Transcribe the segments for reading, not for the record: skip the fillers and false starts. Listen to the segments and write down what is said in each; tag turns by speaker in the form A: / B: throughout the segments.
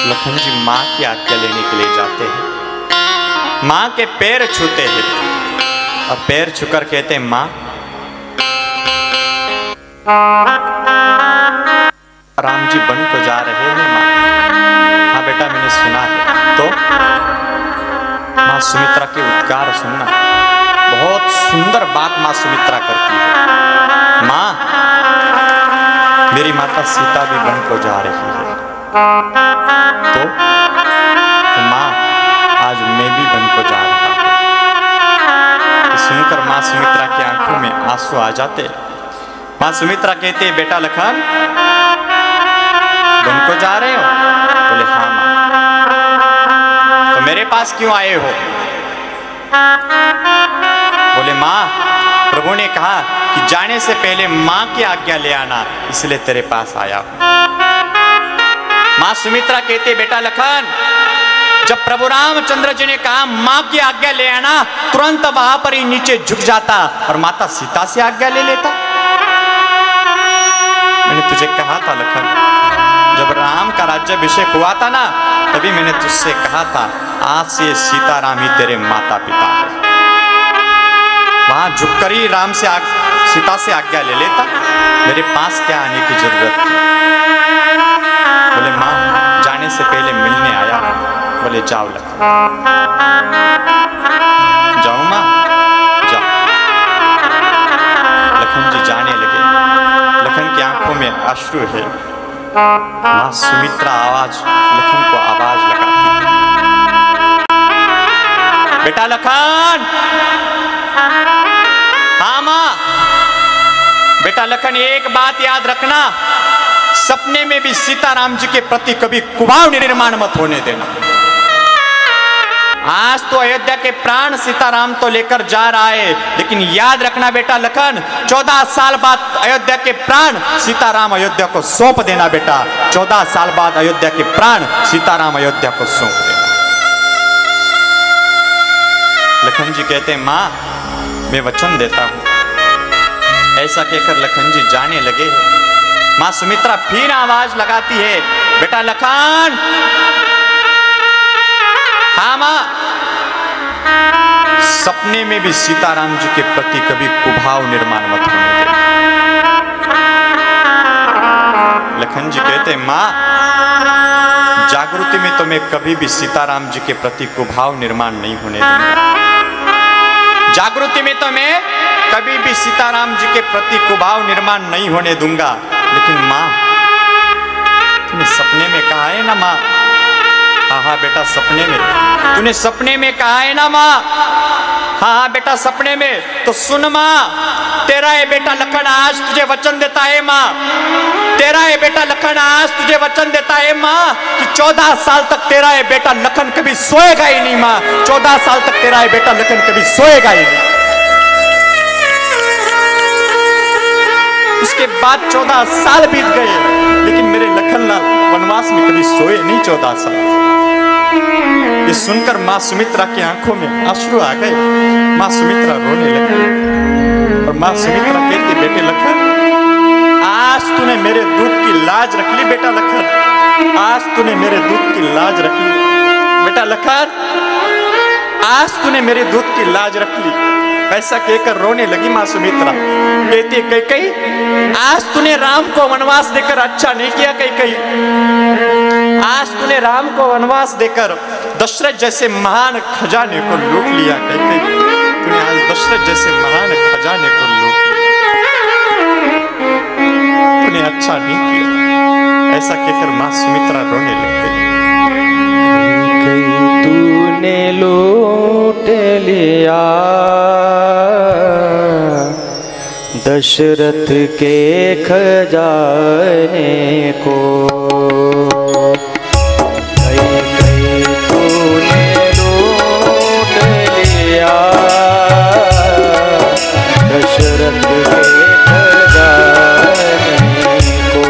A: लखन जी माँ की आज्ञा लेने के लिए जाते हैं, माँ के पैर छूते हैं और पैर छूकर कहते हैं माँ, राम जी वन को जा रहे हैं माँ। हाँ बेटा मैंने सुना है। तो माँ सुमित्रा के उद्गार सुनना, बहुत सुंदर बात माँ सुमित्रा करती है। माँ मेरी माता सीता भी वन को जा रही है, तो माँ आज मैं भी वन को जा रहा हूँ। तो सुनकर माँ सुमित्रा की आंखों में आंसू आ जाते। माँ सुमित्रा कहते बेटा लखन वन को जा रहे हो? बोले हाँ माँ। तो मेरे पास क्यों आए हो? बोले माँ प्रभु ने कहा कि जाने से पहले माँ की आज्ञा ले आना, इसलिए तेरे पास आया हूं। माँ सुमित्रा कहते बेटा लखन जब प्रभु रामचंद्र जी ने कहा माँ की आज्ञा ले आना, तुरंत वहां पर ही नीचे झुक जाता और माता सीता से आज्ञा ले लेता। मैंने तुझे कहा था लखन, जब राम का राज्याभिषेक हुआ था ना, तभी मैंने तुझसे कहा था आज से सीताराम ही तेरे माता पिता है। वहां झुककर ही राम से सीता से आज्ञा ले लेता, मेरे पास क्या आने की जरूरत थी? बोले माँ जाने से पहले मिलने आया। बोले जाओ लखन, जाओ माँ जाओ। लखन जी जाने लगे। लखन की आंखों में अश्रु है। माँ सुमित्रा लखन को आवाज लगाती, बेटा लखन। हाँ माँ। बेटा लखन एक बात याद रखना, सपने में भी सीताराम जी के प्रति कभी कुभाव निर्माण मत होने देना। आज तो अयोध्या के प्राण सीताराम तो लेकर जा रहा है, लेकिन याद रखना बेटा लखन 14 साल बाद अयोध्या के प्राण सीताराम अयोध्या को सौंप देना। बेटा 14 साल बाद अयोध्या के प्राण सीताराम अयोध्या को सौंप देना। लखन जी कहते हैं माँ मैं वचन देता हूं। ऐसा कहकर लखन जी जाने लगे। माँ सुमित्रा फिर आवाज लगाती है, बेटा लखन। हाँ माँ। सपने में भी सीताराम जी के प्रति कभी कुभाव निर्माण मत होने देना। लखन जी कहते हैं माँ जागृति में तो मैं कभी भी सीताराम जी के प्रति कुभाव निर्माण नहीं होने दूंगा। जागृति में तो मैं कभी भी सीताराम जी के प्रति कुभाव निर्माण नहीं होने दूंगा। लेकिन माँ तूने सपने में कहा है ना माँ। हाँ हाँ बेटा सपने में। तूने सपने में कहा है ना माँ। हाँ हाँ बेटा सपने में। तो सुन माँ, तेरा है बेटा लखन आज तुझे वचन देता है माँ। तेरा है बेटा लखन आज तुझे वचन देता है माँ कि 14 साल तक तेरा है बेटा लखन कभी सोएगा ही नहीं माँ। 14 साल तक तेरा है बेटा लखन कभी सोएगा ही नहीं। उसके बाद 14 साल बीत गए, लेकिन मेरे लखनलाल वनवास में कभी सोए नहीं 14 साल। ये सुनकर माँ सुमित्रा की आंखों में अश्रु आ गए। माँ सुमित्रा रोने लगी और माँ सुमित्रा कहती बेटे लखन आज तूने मेरे दूध की लाज रख ली। बेटा लखन आज तूने मेरे दूध की लाज रख ली। बेटा लखन आज तूने मेरे दूध की लाज रख ली। ऐसा कहकर रोने लगी माँ सुमित्रा। कहती कैकई आज तूने राम को वनवास देकर अच्छा नहीं किया। कैकई आज तूने राम को वनवास देकर दशरथ जैसे महान खजाने को लूट लिया। कैकई तूने आज दशरथ जैसे महान खजाने को लूट लिया। तूने अच्छा नहीं किया। ऐसा कहकर माँ सुमित्रा रोने लग गई।
B: कैकई तूने लूट लिया दशरथ के खजाने को। कैकई तूने लूट लिया दशरथ के खजाने को।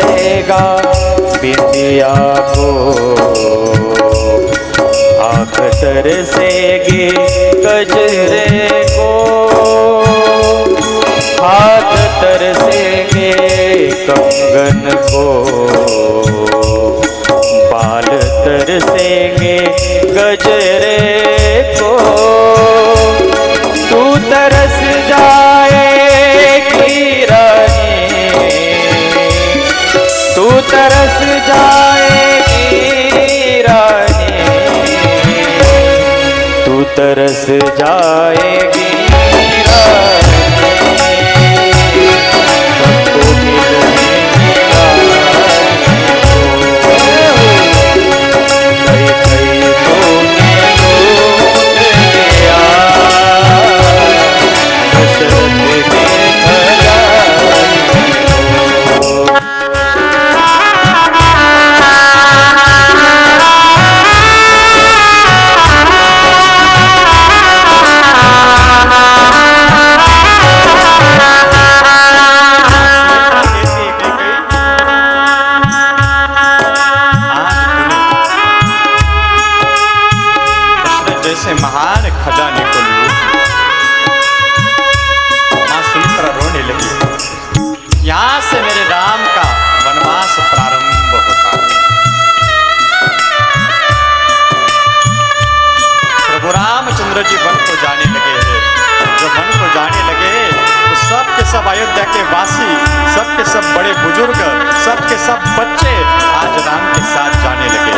B: तरसेगा बिंदिया को, आँख तरसेगी गजरे को, हाथ तरसेंगे कंगन को, बाल तरसेंगे गजरे को। तू तरस जाएगी रानी, तू तरस जाएगी रानी, तू तरस जाएगी
A: महान खजाने को लूट, मां सुमित्रा रोने लगी। यहां से मेरे राम का वनवास प्रारंभ होता है। प्रभु रामचंद्र जी वन को जाने लगे हैं। जब वन को जाने लगे तो सब के सब अयोध्या के वासी, सब के सब बड़े बुजुर्ग, सब के सब बच्चे आज राम के साथ जाने लगे।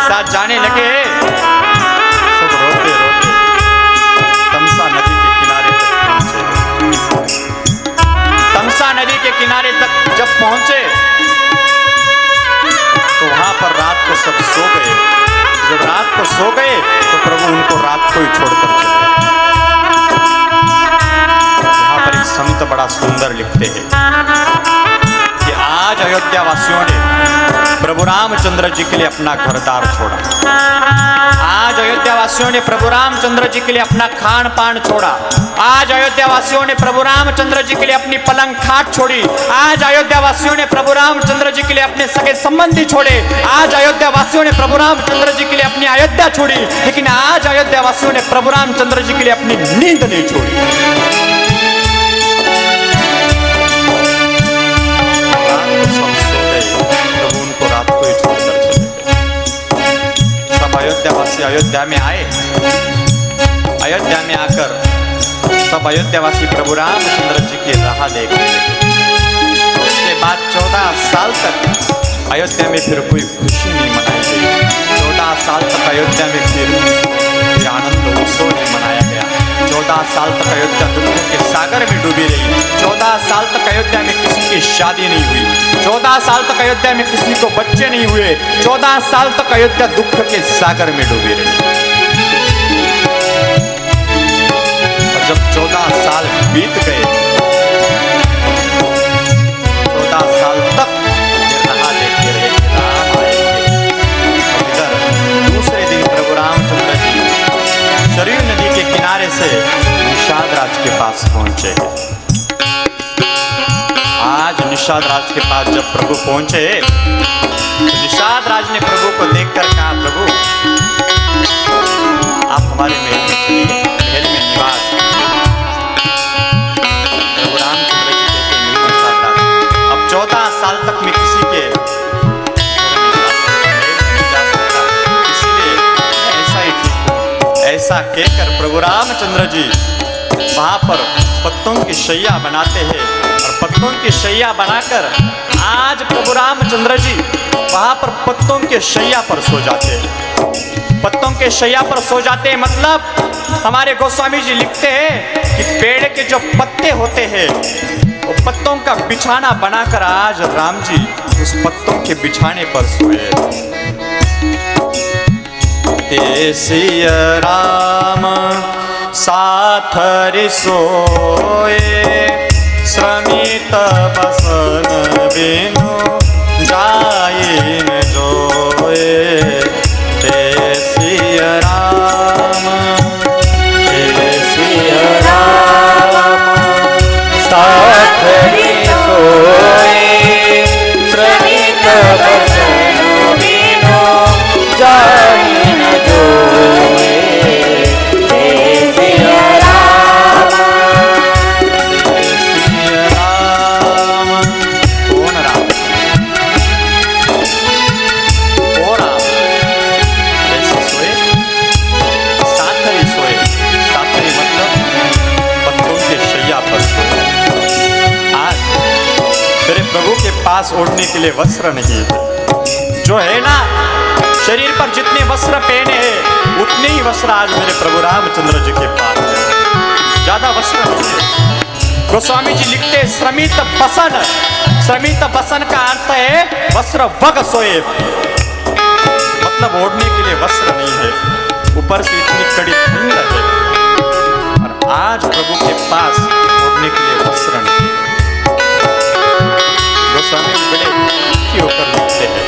A: साथ जाने लगे सब रोते रोते तमसा नदी के किनारे तक पहुंचे। तमसा नदी के किनारे तक जब पहुंचे तो वहां पर रात को सब सो गए। जब रात को सो गए तो प्रभु उनको रात को ही छोड़कर चले। यहाँ पर एक संत बड़ा सुंदर लिखते हैं कि आज अयोध्या वासियों ने प्रभु रामचंद्र जी के लिए अपना घरदार छोड़ा। आज अयोध्या वासियों ने प्रभु रामचंद्र जी के लिए अपना खान पान छोड़ा। आज अयोध्या वासियों ने प्रभु रामचंद्र जी के लिए अपनी पलंग खाट छोड़ी। आज अयोध्या वासियों ने प्रभु रामचंद्र जी के लिए अपने सगे संबंधी छोड़े। आज अयोध्या वासियों ने प्रभु रामचंद्र जी के लिए अपनी अयोध्या छोड़ी। लेकिन आज अयोध्या वासियों ने प्रभु रामचंद्र जी के लिए अपनी नींद नहीं छोड़ी। अयोध्यावासी अयोध्या में आए। अयोध्या में आकर सब अयोध्यावासी प्रभु रामचंद्र जी की राह देखने लगे। उसके बाद 14 साल तक अयोध्या में फिर कोई खुशी नहीं मनाई गई। 14 साल तक अयोध्या में फिर आनंद उत्सव नहीं मनाया गया। 14 साल तक अयोध्या दुख के सागर में डूबी रही। 14 साल तक अयोध्या में किसी की शादी नहीं हुई। 14 साल तक अयोध्या में किसी को बच्चे नहीं हुए। 14 साल तक अयोध्या दुख के सागर में डूबी रही। और जब 14 साल बीत गए, 14 साल तक राह देखते रहे कि राम आएंगे। इधर दूसरे दिन प्रभु रामचंद्र जी सरयू नदी के किनारे से निषाद राज के पास पहुंचे। आज निषाद राज के पास जब प्रभु पहुंचे, निषाद राज ने प्रभु को देखकर कहा, प्रभु आप हमारे महल में चलिए, महल में निवास कीजिए। प्रभु रामचंद्र जी कहते हैं, नहीं निषाद राज, अब 14 साल तक मैं किसी के नहीं जा सकता, इसीलिए ऐसा ही ठीक हूं। ऐसा कहकर प्रभु रामचंद्र जी वहां पर पत्तों की शैया बनाते हैं। और पत्तों की शैया बनाकर आज प्रभु रामचंद्र जी वहां पर पत्तों के शैया पर सो जाते हैं। पत्तों के शैया पर सो जाते हैं मतलब हमारे गोस्वामी जी लिखते हैं कि पेड़ के जो पत्ते होते हैं वो पत्तों का बिछाना बनाकर आज राम जी उस पत्तों के बिछाने पर सोए। देसिय राम साथ सोए, श्रमित बसन बिनु जाइन जोए। देसिय राम साथ पास ओढ़ने के लिए वस्त्र नहीं है। जो है ना, शरीर पर जितने वस्त्र पहने हैं उतने ही वस्त्र आज मेरे प्रभु रामचंद्र जी के पास है, ज्यादा वस्त्र नहीं है। गोस्वामी जी लिखते श्रमित बसन, श्रमित बसन का अर्थ है वस्त्र वग सोए, मतलब ओढ़ने के लिए वस्त्र नहीं है, ऊपर से इतनी कड़ी ठंड है और आज प्रभु के पास ओढ़ने के लिए वस्त्र नहीं है। गोस्वामी बड़े दुखी होकर लिखते हैं,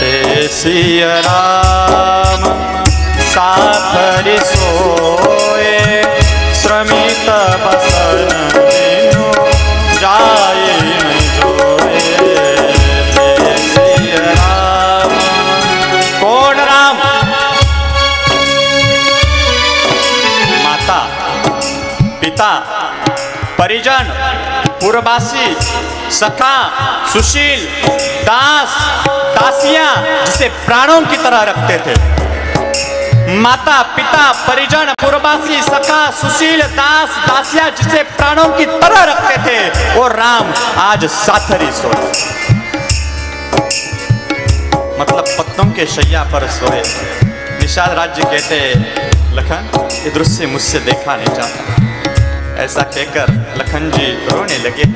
A: ते सिया राम साथरी सोए, श्रमित बसन बिनु जाए नहीं जोए। ते सिया राम, कौन राम? माता, पिता, परिजन, पूर्ववासी, सखा, सुशील, दास, दासियां जिसे प्राणों की तरह रखते थे। माता, पिता, परिजन, पूर्ववासी, सखा, सुशील, दास, दासियां जिसे प्राणों की तरह रखते थे, वो राम आज साथरी सोए, मतलब पत्तों के शैया पर सोए। निषाद राज्य कहते, लखन ये दृश्य मुझसे देखा नहीं जाता। ऐसा कहकर लखन जी रोने लगे।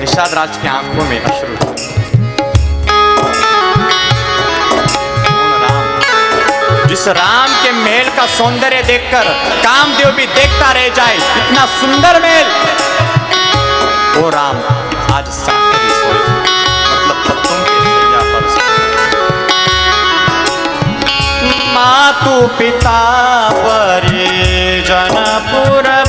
A: निषाद राज की आंखों में अश्रु थे। जिस राम के महल का सौंदर्य देखकर कामदेव भी देखता रह जाए, इतना सुंदर महल, वो राम आज साथरी सोए, मतलब पत्तों के शैया पर सोए। मातु पिता परिजन पूर्व